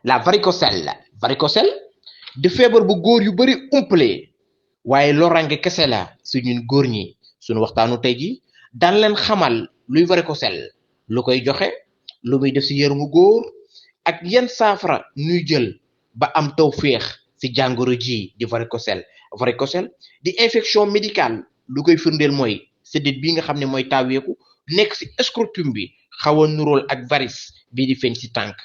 la varicocèle varicocèle di feebar bu góor yu bari umpale waaye lorange kese la su ñun góor ñi suñu waxtaanu tey ji daan leen xamal luy varicocèle lu koy joxe lu muy def ci yaramu góor ak yan saafara ñuy jël ba am tawféex ci jàngoro ji di varicocèle varicocèle di infection médicale lu koy firndeel mooy séddit bi nga xam ne mooy taaweeku nekk ci scrotum bi xaw a nuróol ak varice bii di feeñ ci tànk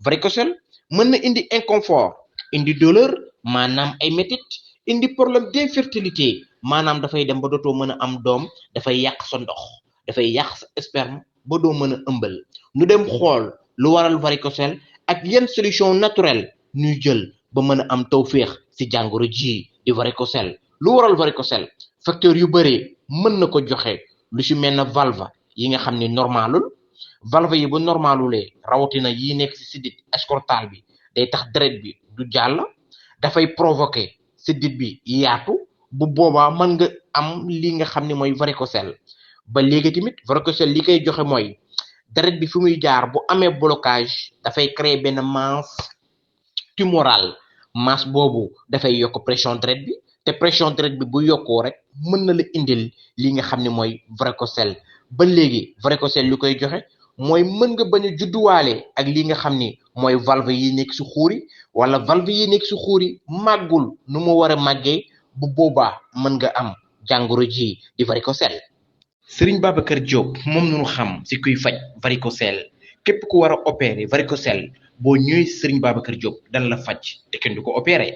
varicocèle mën na indi inconfort indi douleur maanaam ay métit indi problème d'infertilité maanaam dafay dem ba dootoo mën a am doom dafay yàq sa ndox dafay yàq sa sperme ba doo mën a ëmbal ñu dem xool lu waral varicocèle ak yan solution naturelle ñuy jël ba mën a am tawféex ci jàngoro ji di varicocèle lu waral varicocèle facteur yu bari mën na ko joxe lu ci mel na valve yi nga xam ne normalul valve yi bu normalulee rawatina yi nekk ci sidit scrotal bi day tax deret bi du jàll dafay provoquer sidit bi yaatu bu boobaa mën nga am li nga xam ne mooy varicocèle ba léegi tamit varicocèle li koy joxe mooy deret bi fi muy jaar bu amee blocage dafay créer benn masse tumorale masse boobu dafay yokk pression deret bi te pression deret bi bu yokkoo rek mën na la indil li nga xam ne mooy varicocèle ba léegi varicocèle lu koy joxe mooy mën nga bañ a judduwaale ak li nga xam ni mooy valve yi nekk ci xuur yi wala valve yi nekk ci xuur yi màggul nu mu war a màggee bu boobaa mën nga am jàngoro ji di varicocèle. Serigne Babacar Diop moom nu xam ci kuy faj varicocèle képp ku war a opérer varicocèle boo ñëwee Serigne Babacar Diop dan la faj te kenn du ko opérer